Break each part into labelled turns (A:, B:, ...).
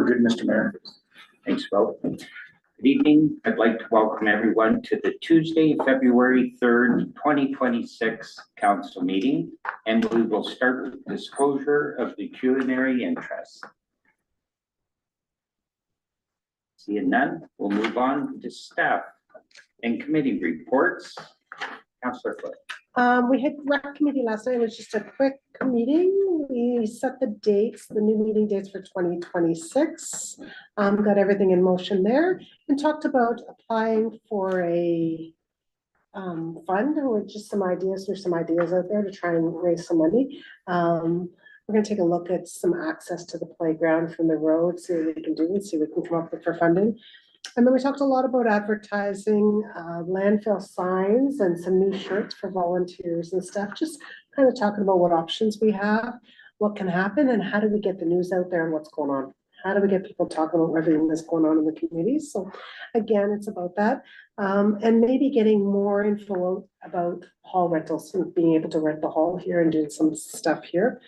A: We're good, Mr. Mayor.
B: Thanks, Will. Good evening. I'd like to welcome everyone to the Tuesday, February 3rd, 2026 council meeting, and we will start with disclosure of the pecuniary interest. Seeing none, we'll move on to staff and committee reports. Councillor Foot.
C: We had rec committee last night. It was just a quick meeting. We set the dates, the new meeting dates for 2026. Got everything in motion there and talked about applying for a fund or just some ideas. There's some ideas out there to try and raise some money. We're going to take a look at some access to the playground from the road, see what we can do and see what we can come up with for funding. And then we talked a lot about advertising, landfill signs and some new shirts for volunteers and stuff, just kind of talking about what options we have, what can happen, and how do we get the news out there and what's going on. How do we get people talking about everything that's going on in the community? So again, it's about that. And maybe getting more info about hall rentals and being able to rent the hall here and doing some stuff here.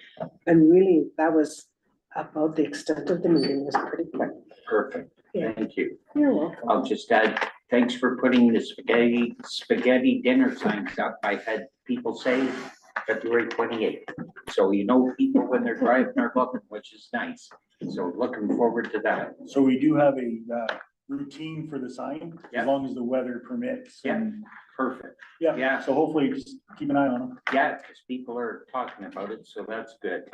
C: And really, that was about the extent of the meeting. It was pretty quick.
B: Perfect.
C: Yeah.
B: Thank you.
C: You're welcome.
B: I'll just add, thanks for putting the spaghetti dinner signs up. I've had people say February 28th. So you know people when they're driving are looking, which is nice. So looking forward to that.
A: So we do have a routine for the sign,
B: Yeah.
A: as long as the weather permits.
B: Yeah.
A: And
B: Perfect.
A: yeah,
B: Yeah.
A: so hopefully just keep an eye on them.
B: Yeah, because people are talking about it, so that's good.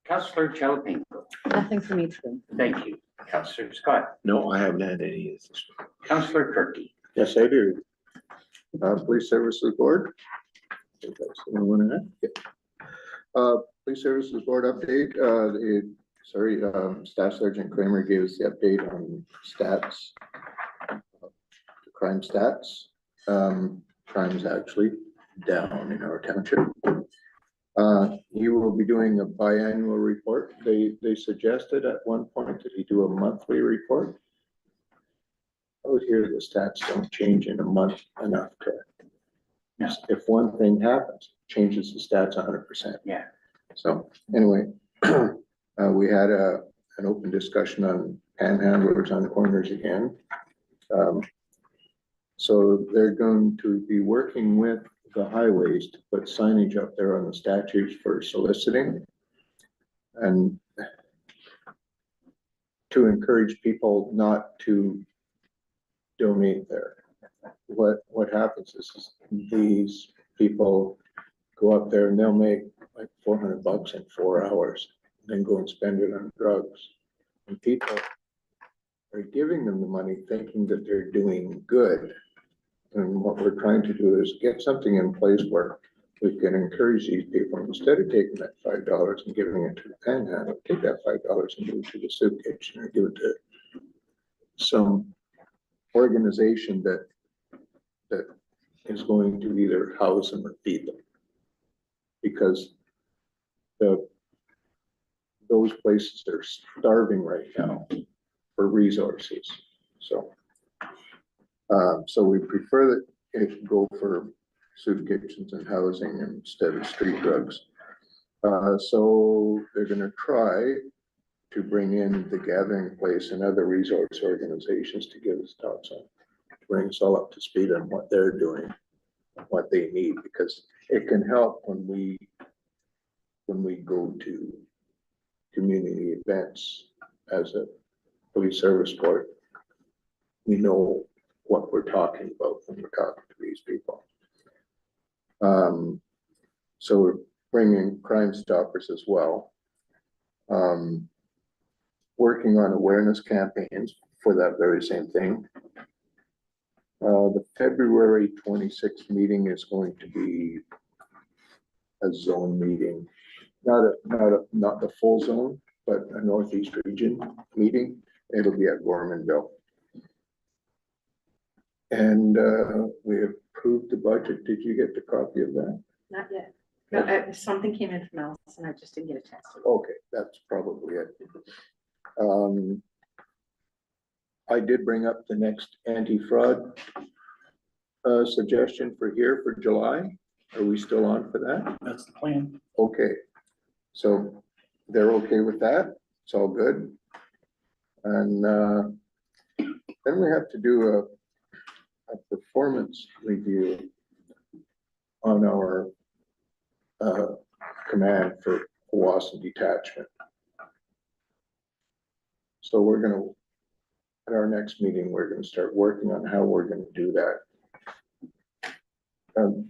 B: Councillor Chilpin.
D: Nothing for me today.
B: Thank you. Councillor Scott.
E: No, I haven't had any of this.
B: Councillor Kirky.
E: Yes, I do. Police Services Board. If that's the one I have. Police Services Board update. Staff Sergeant Kramer gave us the update on stats, crime stats. Crime's actually down in our township. He will be doing a biannual report. They suggested at one point that he do a monthly report. Out here, the stats don't change in a month enough to.
B: No.
E: If one thing happens, changes the stats 100%.
B: Yeah.
E: So anyway, we had an open discussion on panhandlers on corners again. So they're going to be working with the highways to put signage up there on the statutes for soliciting and to encourage people not to donate there. What happens is these people go up there and they'll make like $400 in 4 hours, then go and spend it on drugs. And people are giving them the money thinking that they're doing good. And what we're trying to do is get something in place where we can encourage these people, instead of taking that $5 and giving it to the panhandle, take that $5 and give it to the soup kitchen or give it to some organization that is going to either house them or feed them. Because those places are starving right now for resources. So we prefer that it go for soup kitchens and housing instead of street drugs. So they're going to try to bring in the Gathering Place and other resource organizations to give us talks on, to bring us all up to speed on what they're doing, what they need, because it can help when we go to community events as a police service board. We know what we're talking about when we're talking to these people. So we're bringing Crime Stoppers as well. Working on awareness campaigns for that very same thing. The February 26th meeting is going to be a zone meeting, not the full zone, but a Northeast region meeting. It'll be at Gormanville. And we approved the budget. Did you get the copy of that?
D: Not yet. No, something came in from Alice and I just didn't get a chance to.
E: Okay, that's probably it. I did bring up the next anti-fraud suggestion for here for July. Are we still on for that?
A: That's the plan.
E: Okay, so they're okay with that. It's all good. And then we have to do a performance review on our command for Powassan detachment. So we're gonna, at our next meeting, we're gonna start working on how we're gonna do that.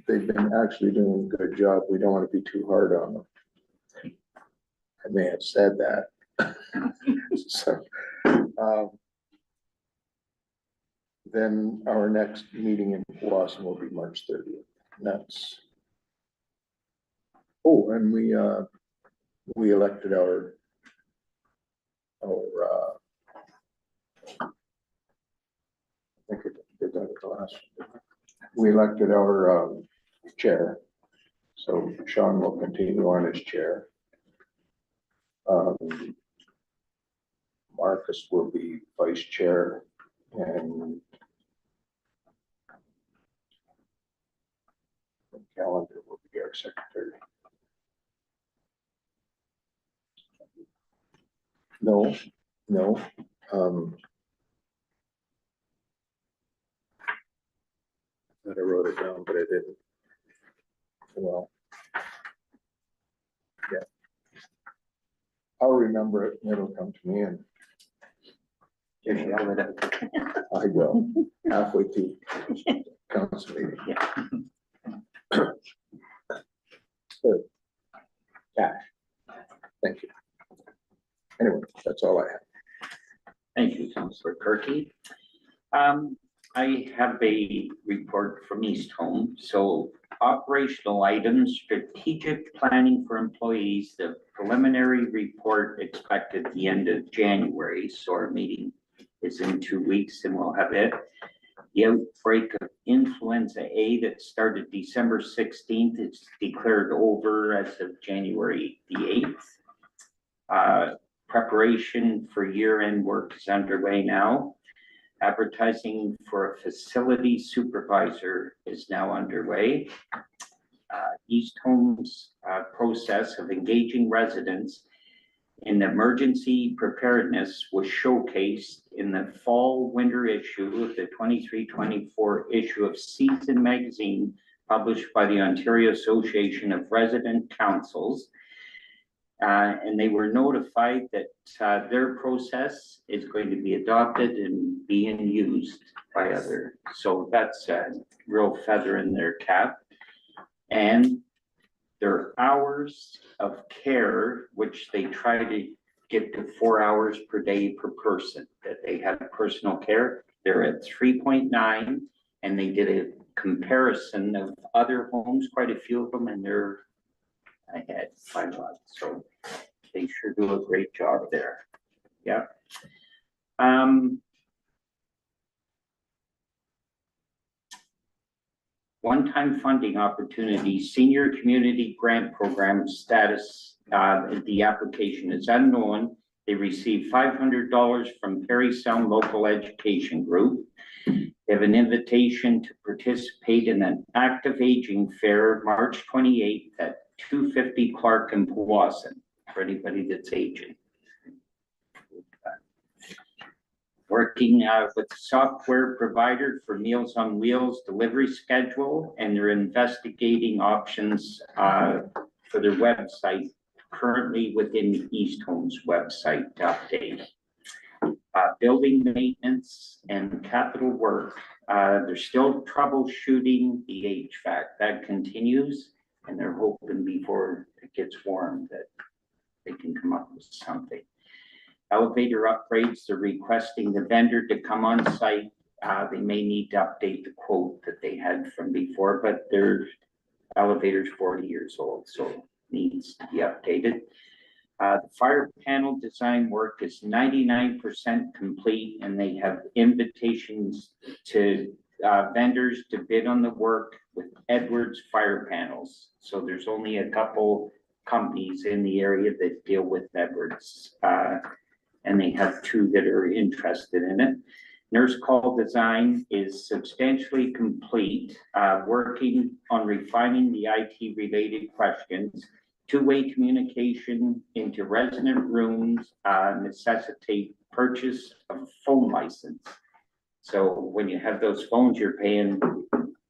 E: They've been actually doing a good job. We don't want to be too hard on them. I may have said that. So, then our next meeting in Powassan will be March 30th. That's. Oh, and we elected our I think it did that at the last. We elected our chair. So Sean will continue on as chair. Marcus will be vice chair, and Calendar will be our secretary. No. I wrote it down, but I didn't. Well, yeah. I'll remember it and it'll come to me, and I will, halfway through council meeting. Good. Cash. Thank you. Anyway, that's all I have.
B: Thank you, Councillor Kirky. I have a report from East Home. So operational items, strategic planning for employees, the preliminary report expected at the end of January. So our meeting is in 2 weeks and we'll have it. The outbreak of influenza A that started December 16th is declared over as of January the 8th. Preparation for year-end work is underway now. Advertising for a facility supervisor is now underway. East Home's process of engaging residents in emergency preparedness was showcased in the fall-winter issue of the 23-24 issue of Season magazine, published by the Ontario Association of Resident Councils. And they were notified that their process is going to be adopted and being used by others. So that's a real feather in their cap. And their hours of care, which they try to get to 4 hours per day per person, that they have personal care, they're at 3.9, and they did a comparison of other homes, quite a few of them, and they're ahead by a lot. So they sure do a great job there. Yeah. One-time funding opportunity, senior community grant program status, the application is unknown. They received $500 from Perry Sound Local Education Group. They have an invitation to participate in an active aging fair, March 28th at 250 Clark and Powassan, for anybody that's aging. Working with the software provider for Meals on Wheels delivery schedule, and they're investigating options for their website, currently within East Home's website to update. Building maintenance and capital work, they're still troubleshooting the HVAC. That continues, and they're hoping before it gets warm that they can come up with something. Elevator upgrades, they're requesting the vendor to come on site. They may need to update the quote that they had from before, but their elevator's 40 years old, so needs to be updated. The fire panel design work is 99% complete, and they have invitations to vendors to bid on the work with Edwards fire panels. So there's only a couple companies in the area that deal with Edwards, and they have 2 that are interested in it. Nurse call design is substantially complete, working on refining the IT related questions. Two-way communication into resident rooms necessitate purchase of a phone license. So when you have those phones, you're paying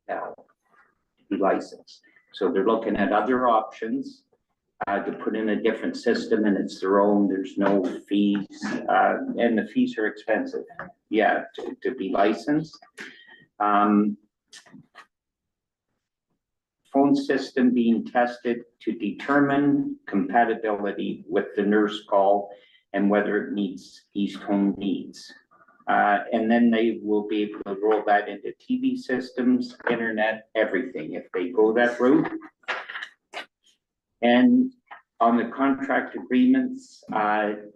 B: now to be licensed. So they're looking at other options to put in a different system, and it's their own, there's no fees, and the fees are expensive, yeah, to be licensed. Phone system being tested to determine compatibility with the nurse call and whether it meets East Home needs. And then they will be able to roll that into TV systems, internet, everything, if they go that route. And on the contract agreements,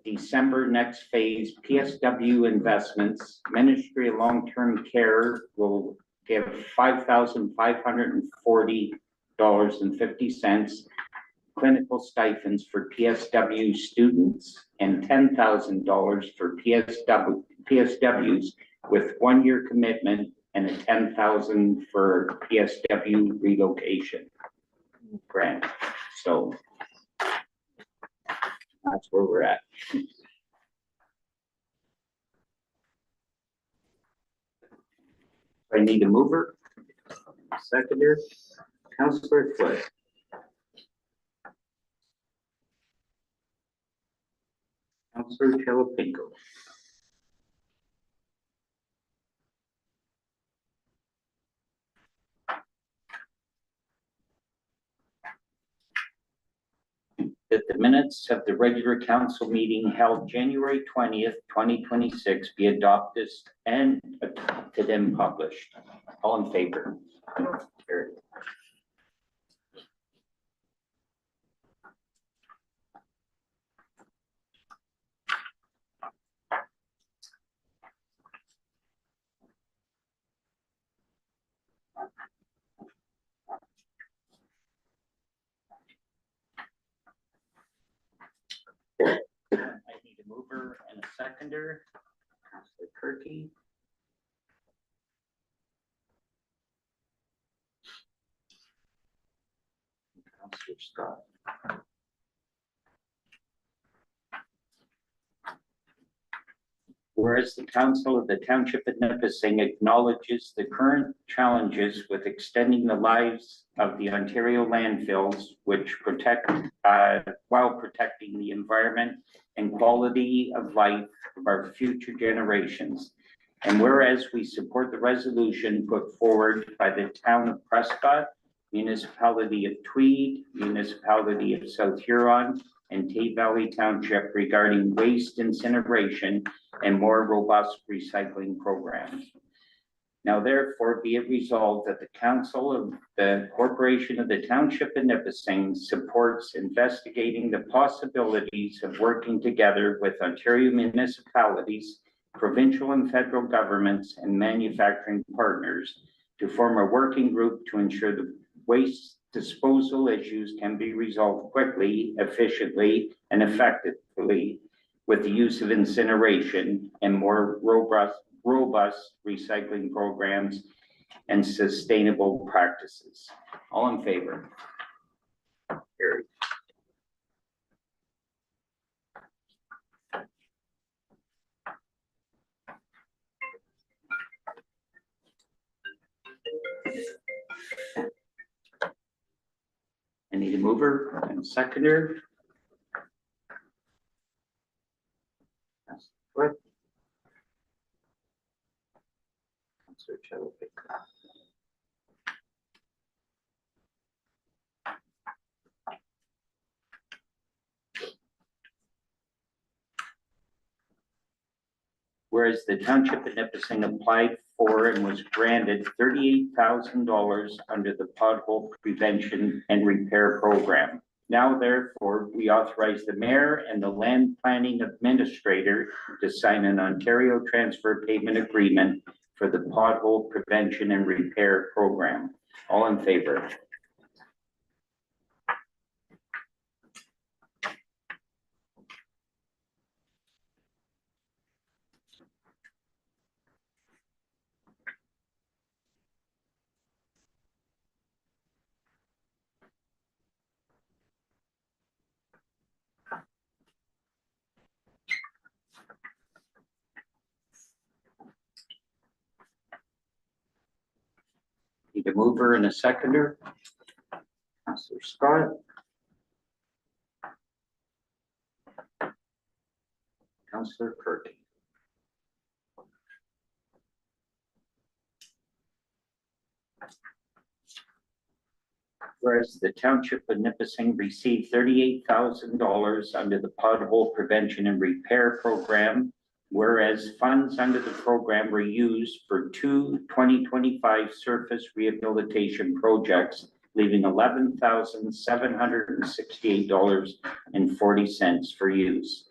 B: December next phase, PSW Investments, Ministry of Long-Term Care will give $5,540.50 clinical stipends for PSW students and $10,000 for PSWs with 1-year commitment and a $10,000 for PSW relocation grant. So that's where we're at. I need a mover, seconder, Councillor Foot. Councillor Chalapico. That the minutes of the regular council meeting held January 20th, 2026 be adopted and adopted and published. All in favor? Carried. I need a mover and a seconder. Councillor Kirky. Councillor Scott. Whereas the Council of the Township of Nipissing acknowledges the current challenges with extending the lives of the Ontario landfills, which protect, while protecting the environment and quality of life of our future generations. And whereas we support the resolution put forward by the Town of Prescott, Municipality of Tweed, Municipality of South Huron, and Tay Valley Township regarding waste incineration and more robust recycling programs. Now therefore be it resolved that the Council of the Corporation of the Township of Nipissing supports investigating the possibilities of working together with Ontario municipalities, provincial and federal governments, and manufacturing partners to form a working group to ensure the waste disposal issues can be resolved quickly, efficiently, and effectively with the use of incineration and more robust recycling programs and sustainable practices. All in favor? Carried. I need a mover and a seconder. What? Councillor Chalapico. Whereas the Township of Nipissing applied for and was granted $38,000 under the pothole prevention and repair program. Now therefore, we authorize the mayor and the land planning administrator to sign an Ontario transfer payment agreement for the pothole prevention and repair program. All in favor? Need a mover and a seconder. Councillor Scott. Councillor Kirk. Whereas the Township of Nipissing received $38,000 under the pothole prevention and repair program, whereas funds under the program were used for two 2025 surface rehabilitation projects, leaving $11,768.40 for use.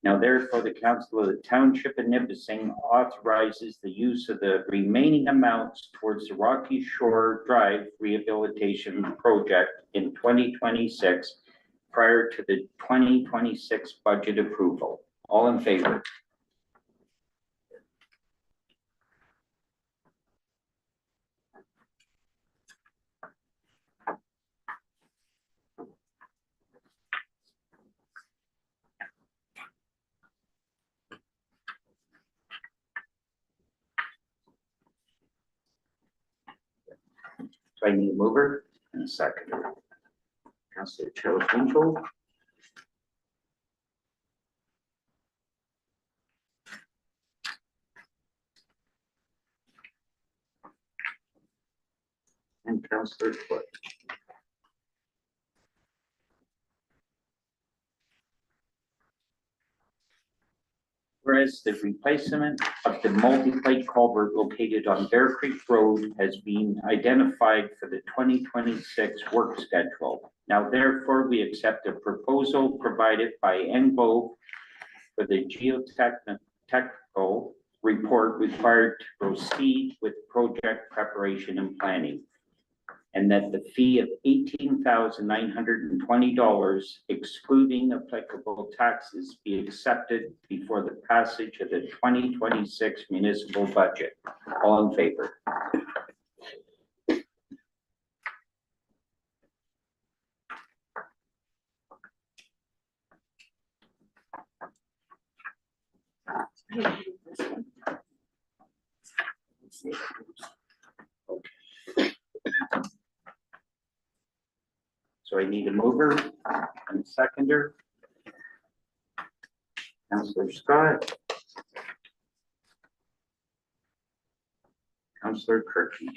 B: Now therefore, the Council of the Township of Nipissing authorizes the use of the remaining amounts towards the Rocky Shore Drive Rehabilitation Project in 2026 prior to the 2026 budget approval. All in favor? So I need a mover and a seconder. Councillor Charles Winchell. And Councillor Foote. Whereas the replacement of the multi-plate culvert located on Bear Creek Road has been identified for the 2026 work schedule. Now therefore, we accept a proposal provided by Englobe for the geotechnical report required to proceed with project preparation and planning. And that the fee of $18,920, excluding applicable taxes, be accepted before the passage of the 2026 municipal budget. All in favor? So I need a mover and a seconder. Councillor Scott. Councillor Kirky.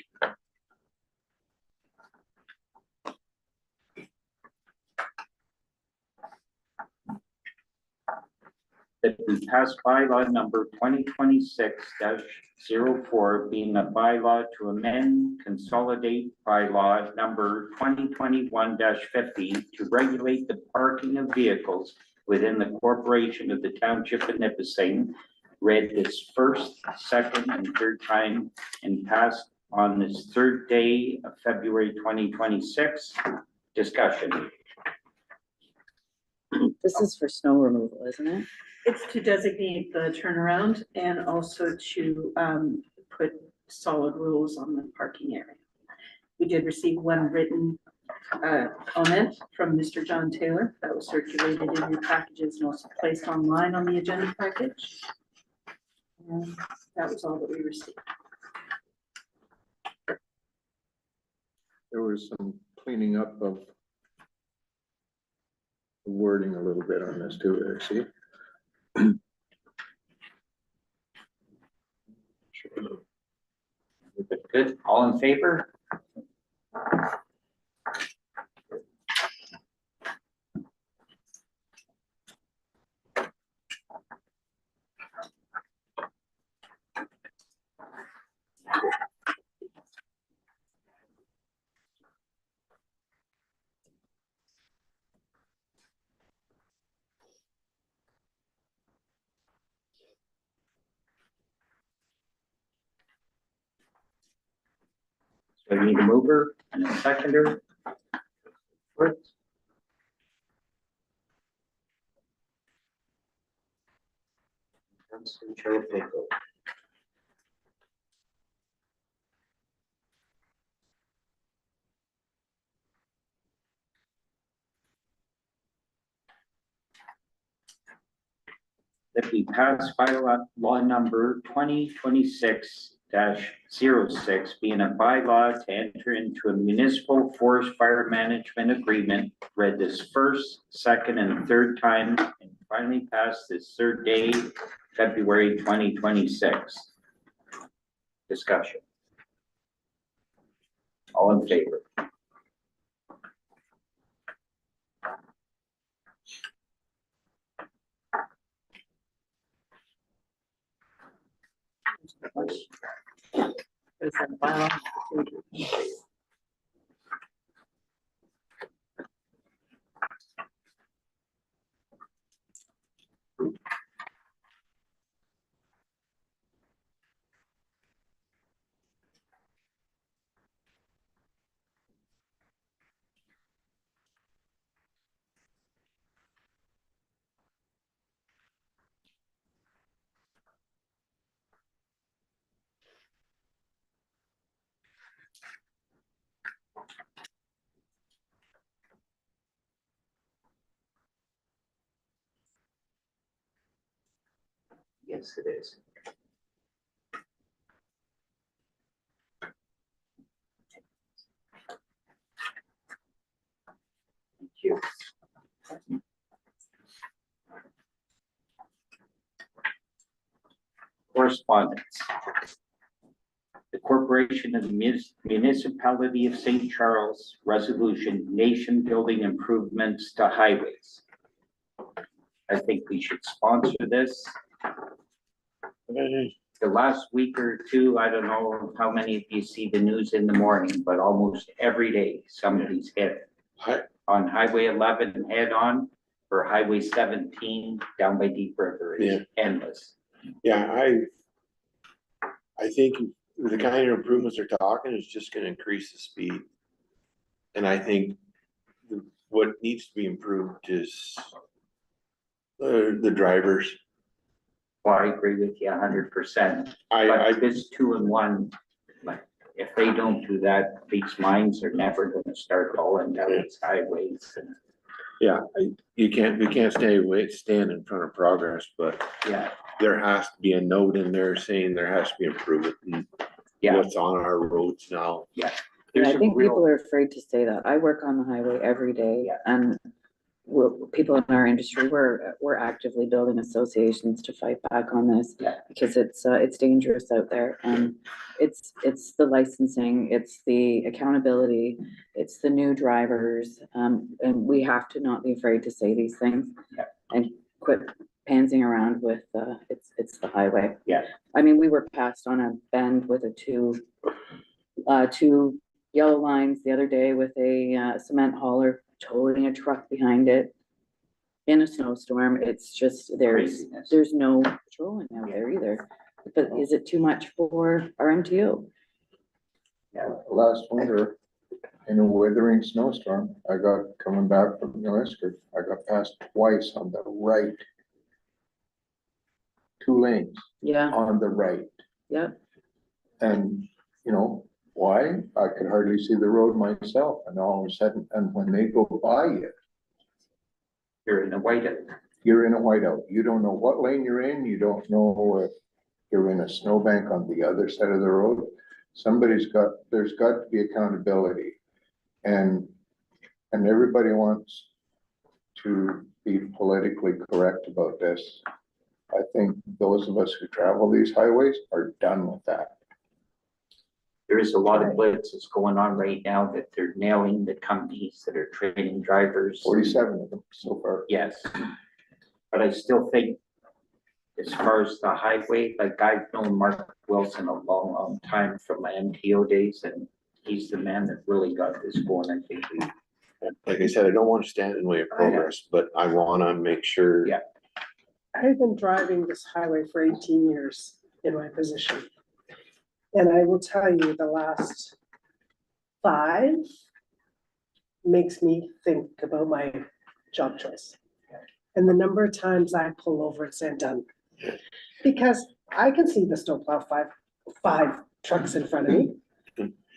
B: That we pass bylaw number 2026-04, being a bylaw to amend, consolidate bylaw number 2021-50 to regulate the parking of vehicles within the corporation of the Township of Nipissing, read this first, second, and third time and passed on this third day of February 2026. Discussion.
F: This is for snow removal, isn't it?
D: It's to designate the turnaround and also to put solid rules on the parking area. We did receive one written comment from Mr. John Taylor that was circulated in your packages and also placed online on the agenda package. And that was all that we received.
E: There was some cleaning up of the wording a little bit on this too, I see.
B: Good. All in favor? So we need a mover and a seconder. Foote. Councillor Charles Winchell. That we pass bylaw law number 2026-01, 6 being a bylaw to enter into a municipal forest fire management agreement read this first, second, and third time and finally passed this third day, February 2026. Discussion. All in favor?
F: Is that bylaw?
B: Yes, it is. Thank you. Correspondence. The Corporation of the Municipality of St. Charles Resolution Nation Building Improvements to Highways. I think we should sponsor this. The last week or two, I don't know how many of you see the news in the morning, but almost every day somebody's hit on Highway 11 head on or Highway 17 down by Deep River. It's endless.
G: Yeah, I think the kind of improvements they're talking is just gonna increase the speed. And I think what needs to be improved is the drivers.
B: Well, I agree with you 100%.
G: I
B: But this 2-in-1, like, if they don't do that, these mines are never gonna start hauling down these highways. And
G: you can't stand in front of progress, but
B: yeah,
G: there has to be a note in there saying there has to be improvement in
B: yeah,
G: what's on our roads now.
F: Yeah,
B: there's
F: I
B: a
F: think people
B: real,
F: are afraid to say that. I work on the highway every day
B: Yeah.
F: and people in our industry, we're actively building associations to fight back on this.
B: Yeah.
F: Because it's dangerous out there and it's the licensing, it's the accountability, it's the new drivers. And we have to not be afraid to say these things.
B: Yeah.
F: And quit pansing around with, it's the highway.
B: Yeah.
F: I mean, we were passed on a bend with two yellow lines the other day with a cement hauler toting a truck behind it in a snowstorm. It's just,
B: Craziness.
F: there's no patrolling out there either. But is it too much for our MTO?
E: Last winter, in a withering snowstorm, I got coming back from New Isker, I got passed twice on the right. 2 lanes
F: Yeah,
E: on the right.
F: yep,
E: And, you know, why? I could hardly see the road myself, and all of a sudden, and when they go by you,
B: you're in a whiteout.
E: you're in a whiteout. You don't know what lane you're in, you don't know if you're in a snowbank on the other side of the road. There's got to be accountability. And everybody wants to be politically correct about this. I think those of us who travel these highways are done with that.
B: There is a lot of blitzes going on right now that they're nailing the companies that are training drivers.
E: 47 of them so far.
B: Yes, but I still think as far as the highway, like I've known Mark Wilson a long, long time from my MTO days, and he's the man that really got this going. I think we,
G: Like I said, I don't want to stand in the way of progress, but I wanna make sure.
B: Yeah.
C: I've been driving this highway for 18 years in my position. And I will tell you, the last 5 makes me think about my job choice. And the number of times I pull over and say, done. Because I can see the snowplow five trucks in front of me.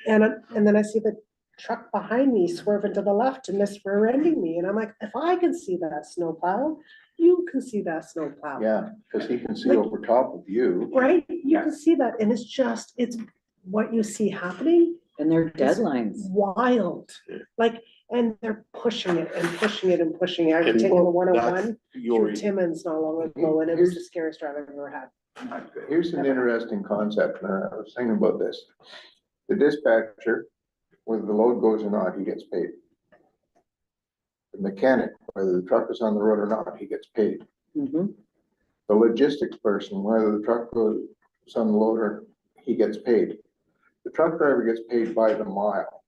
C: And then I see the truck behind me swerving to the left and misrear-ending me. And I'm like, if I can see that snowplow, you can see that snow plow.
E: Yeah, because he can see
C: Like-
E: over top of you.
C: Right? You can see that, and it's what you see happening,
F: And their deadlines.
C: wild.
G: Yeah.
C: Like, and they're pushing it and pushing it and pushing it. I was
G: And
C: taking the
G: well,
C: 101
G: Your,
C: through Timmins not long ago, and it was the scariest drive I've ever had.
B: Not good.
E: Here's an interesting concept, and I was thinking about this. The dispatcher, whether the load goes or not, he gets paid. The mechanic, whether the truck is on the road or not, he gets paid.
F: Mhm.
E: The logistics person, whether the truck goes on the loader, he gets paid. The truck driver gets paid by the mile.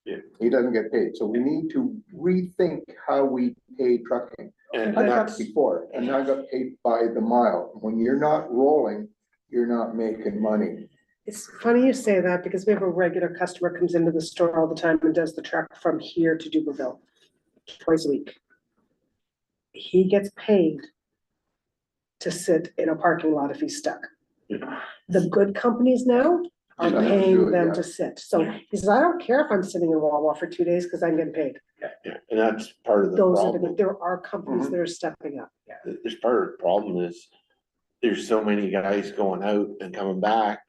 G: Yeah.
E: He doesn't get paid, so we need to rethink how we pay trucking.
G: and
E: I got
G: that's,
E: before, and I got paid by the mile. When you're not rolling, you're not making money.
C: It's funny you say that because we have a regular customer comes into the store all the time and does the truck from here to Duberville twice a week. He gets paid to sit in a parking lot if he's stuck.
G: Yeah.
C: The good companies now are
E: Some do
C: paying
E: it,
C: them
E: yeah.
C: to sit. So he says, I don't care if I'm sitting in Wawa for 2 days because I'm getting paid.
G: yeah, and that's part of the
C: Those are
G: problem.
C: there are companies
E: Mm-hmm.
C: that are stepping up.
G: There's part of the problem is there's so many guys going out and coming back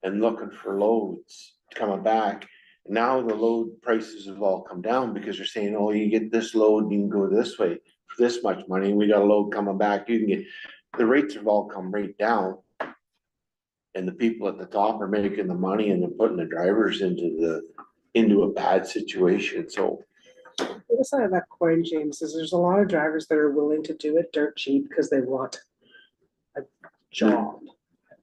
G: and looking for loads, coming back. Now the load prices have all come down because they're saying, oh, you get this load, you can go this way for this much money. We got a load coming back, you can get, the rates have all come right down. And the people at the top are making the money and they're putting the drivers into a bad situation, so.
C: The other side of that coin, James, is there's a lot of drivers that are willing to do it dirt cheap because they want a job.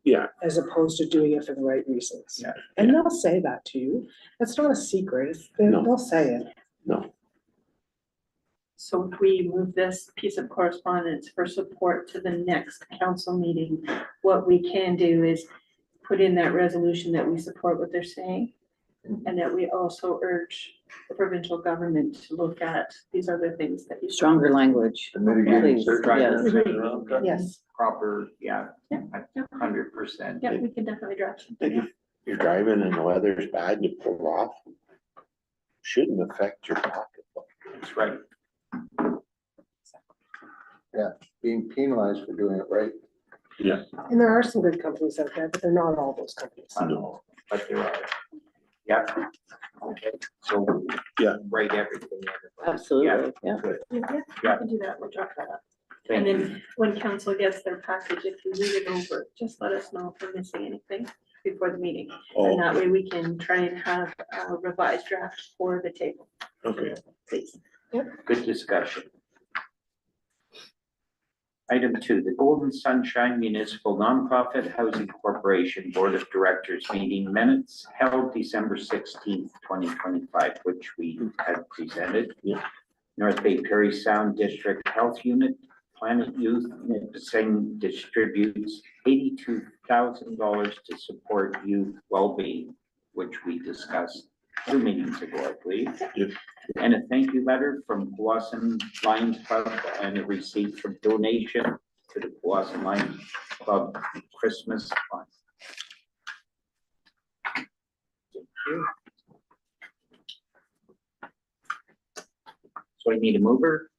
G: Yeah.
C: As opposed to doing it for the right reasons.
B: Yeah.
C: And they'll say that to you. That's not a secret.
G: No.
C: They'll say it.
G: No,
D: So if we move this piece of correspondence for support to the next council meeting, what we can do is put in that resolution that we support what they're saying. And that we also urge the provincial government to look at these other things that you.
F: Stronger language.
E: The mitigating
F: Please,
E: circumstances
F: yes.
E: around that.
C: Yes.
B: Proper, yeah,
D: Yeah.
B: 100%.
D: Yeah, we can definitely draft
G: like
D: something.
G: if you're driving and the weather's bad and you pull off, shouldn't affect your pocketbook.
B: That's right.
E: Being penalized for doing it right.
C: And there are some good companies out there, but they're not all those companies.
B: I know, but there are. Yeah. Okay, so.
G: Yeah.
B: Write everything. in.
F: Absolutely, yeah.
B: Good.
D: Yeah, we can do that. We'll draft that up. And
B: Thank you.
D: then when council gets their package, if you read it over, just let us know if we're missing anything before the meeting. And that way we can try and have a revised draft for the table,
G: Okay.
D: please.
B: Good discussion. Item 2, the Golden Sunshine Municipal Nonprofit Housing Corporation Board of Directors meeting minutes held December 16th, 2025, which we had presented.
G: Yeah.
B: North Bay Prairie Sound District Health Unit, Planet Youth Nipissing distributes $82,000 to support youth well-being, which we discussed 2 meetings ago, I believe.
G: Yeah.
B: And a thank you letter from Blossom Lions Club and a receipt for donation to the Blossom Lions Club Christmas fund. Thank you. So I need a mover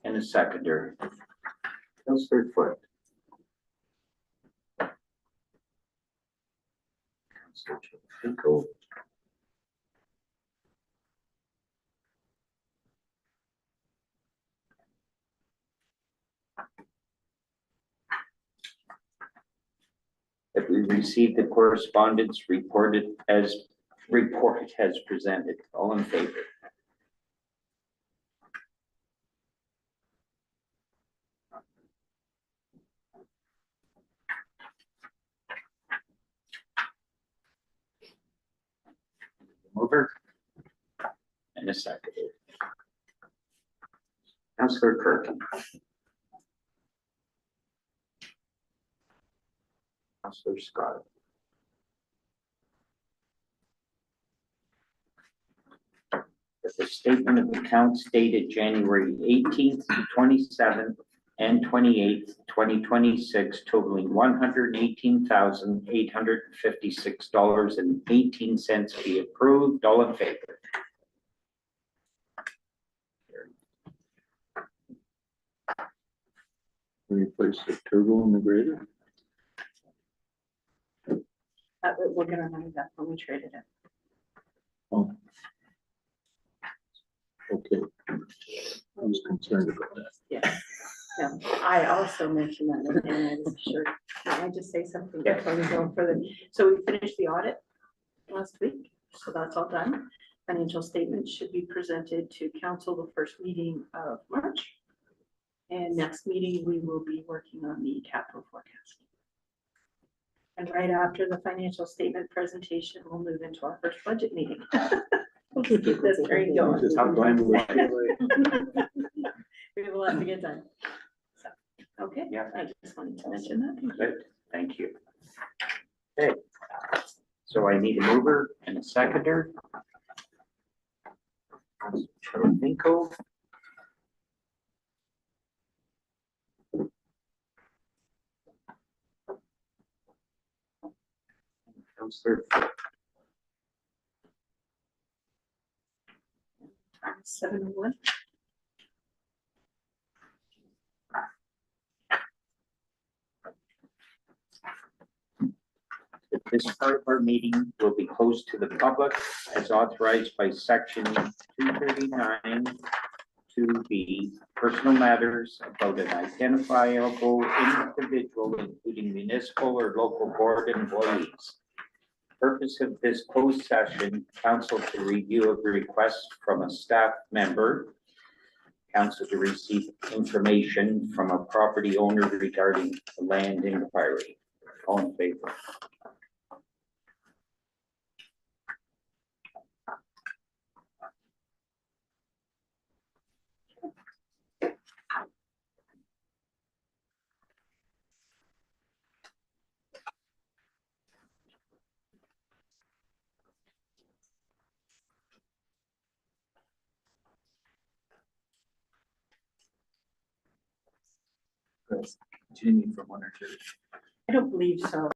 B: and a seconder. Councilor Foot. Councilor Finkel. That we received the correspondence reported as presented. All in favor? Mover and a second. Councilor Kirk. Councilor Scott. With the statement of accounts dated January 18th, 27th, and 28th, 2026, totaling $118,856.18 be approved. All in favor?
E: replace the turbo in the grader?
D: We're gonna run that when we traded it.
E: Oh. Okay. I was concerned about that.
D: Yeah. Yeah, I also mentioned that, and I was sure, can I just say something before we go further? So we finished the audit last week, so that's all done. Financial statements should be presented to council the first meeting of March. And next meeting, we will be working on the capital forecast. And right after the financial statement presentation, we'll move into our first budget meeting. We'll just keep this train going.
E: Just
B: How
E: remind me
B: long
E: what-
D: We have a lot to get done. So, okay,
B: Yeah.
D: I just wanted to mention that.
B: Good, thank you. Okay, so I need a mover and a seconder. Councilor Finkel. Councilor
D: 7:01.
B: This part of our meeting will be closed to the public as authorized by section 239 2B, personal matters about an identifiable individual, including municipal or local board employees. Purpose of this closed session, council to review a request from a staff member, council to receive information from a property owner regarding the land inquiry. All in favor?
A: Continue from 1 or 2.
D: I don't believe so.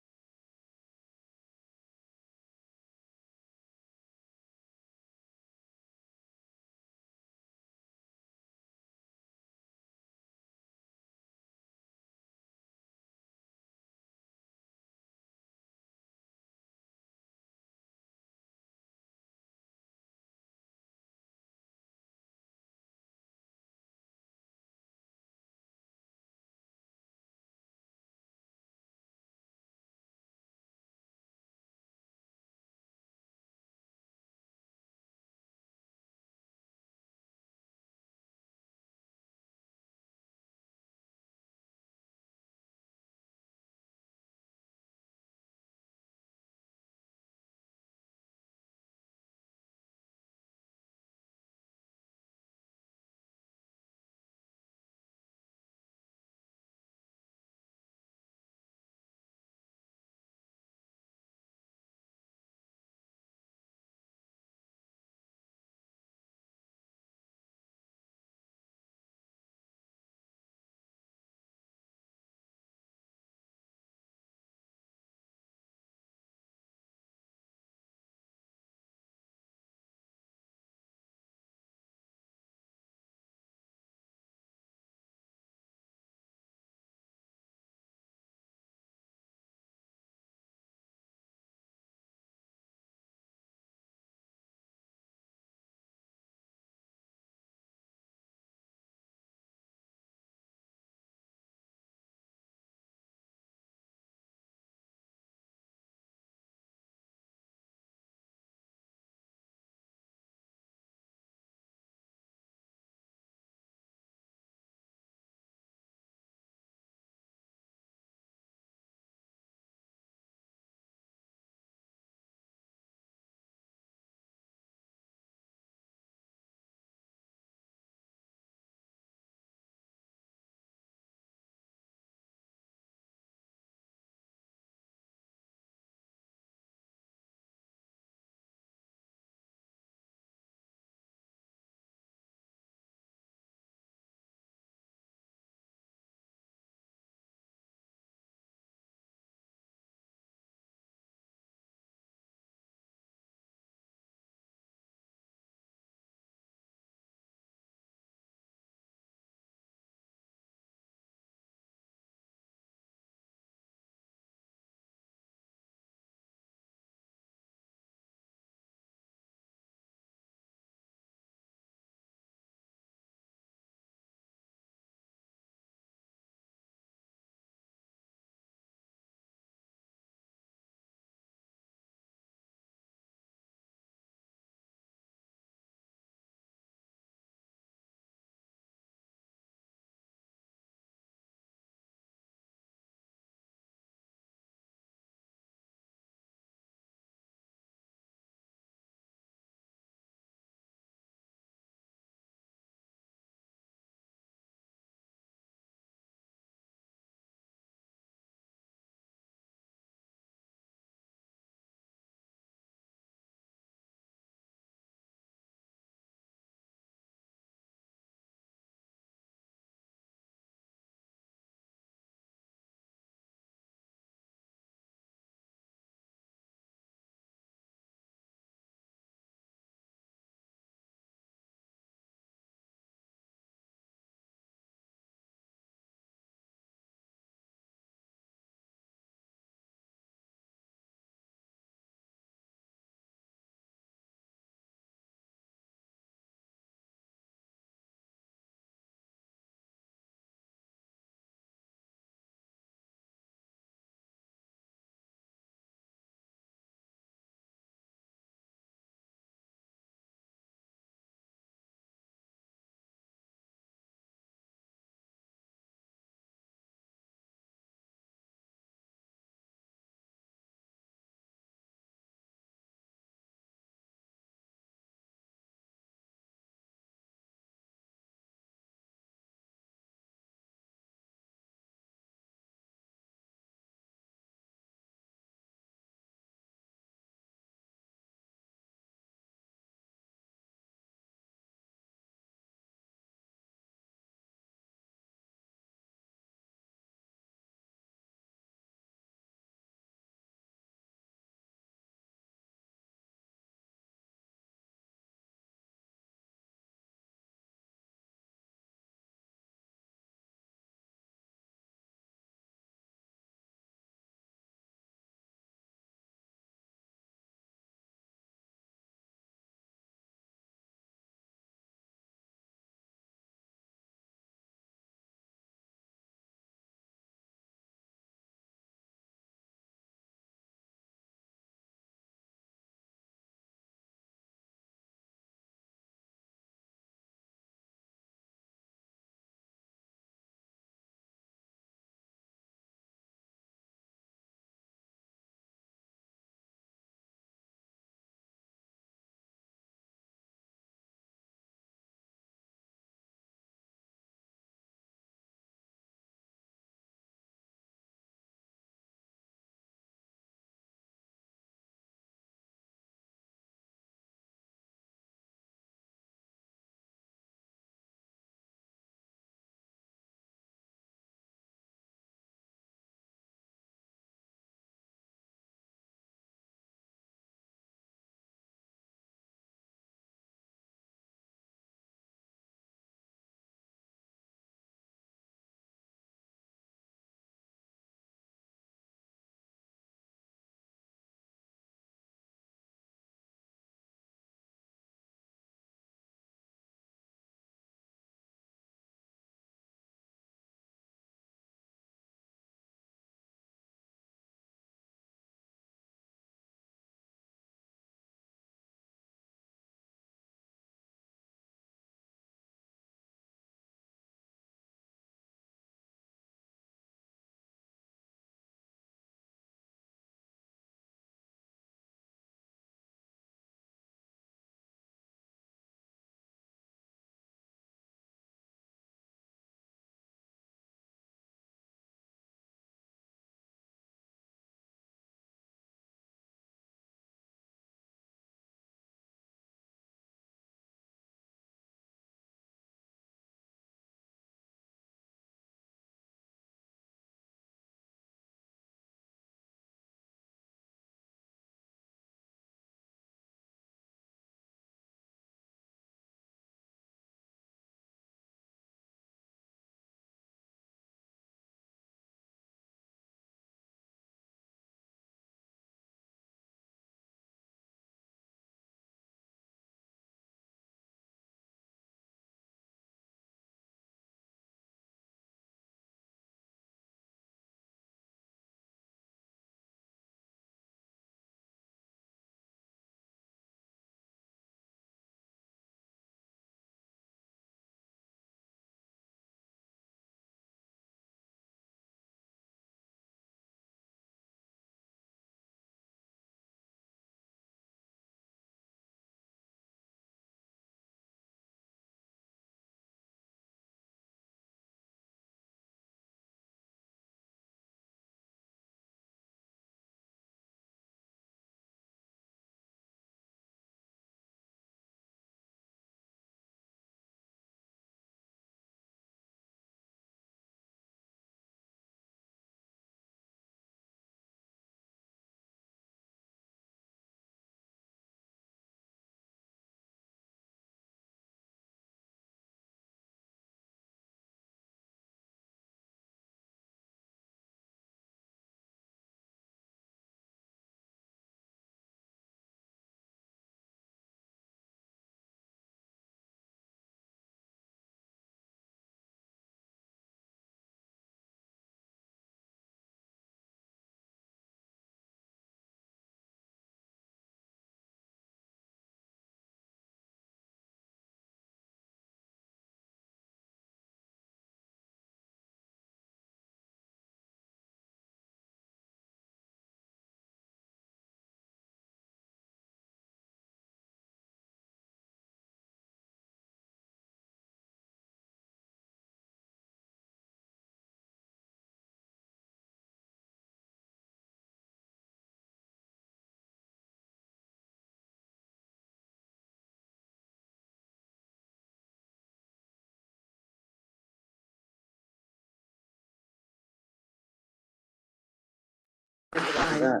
D: Yeah,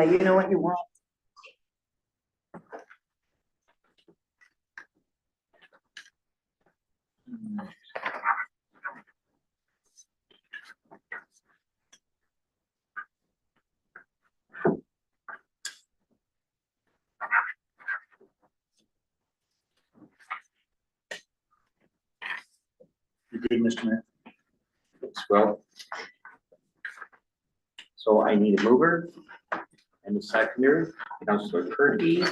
D: you know what you want.
A: You're good, Mr. Mayor.
B: Well. So I need a mover and a seconder, Councillor Kirby,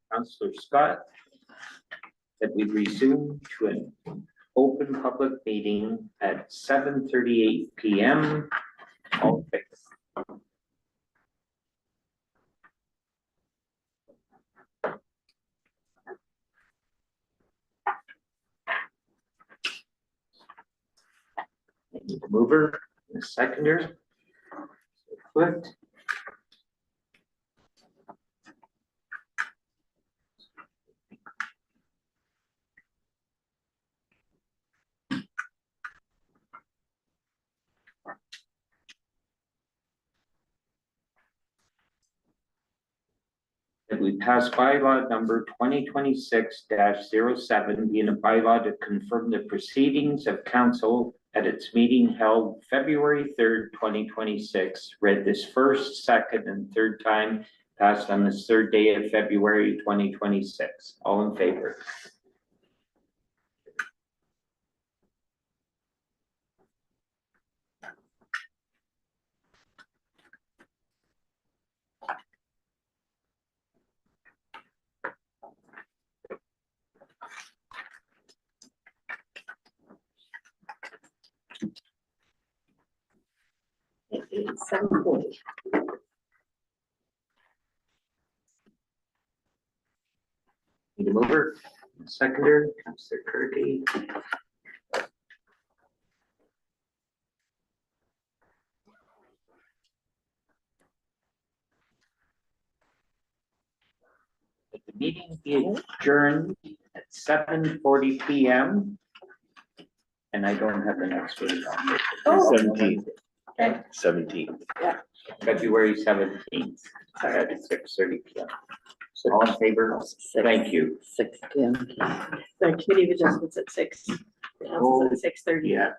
B: Councillor Scott, that we resume to an open public meeting at 7:38 PM. All fixed. I need a mover and a seconder. Foot. That we pass bylaw number 2026-07, being a bylaw to confirm the proceedings of council at its meeting held February 3rd, 2026, read this first, second, and third time, passed on this third day of February 2026. All in favor?
D: It's 7:40.
B: Need a mover, a seconder, Councillor Kirby. The meeting be adjourned at 7:40 PM. And I don't have the next one.
D: Oh.
G: 17th.
D: Okay.
G: 17th.
B: February 17th, at 6:30 PM. All in favor? Thank you.
F: 6 PM.
D: The committee of adjustments at 6. Council's at 6:30.
B: Yeah.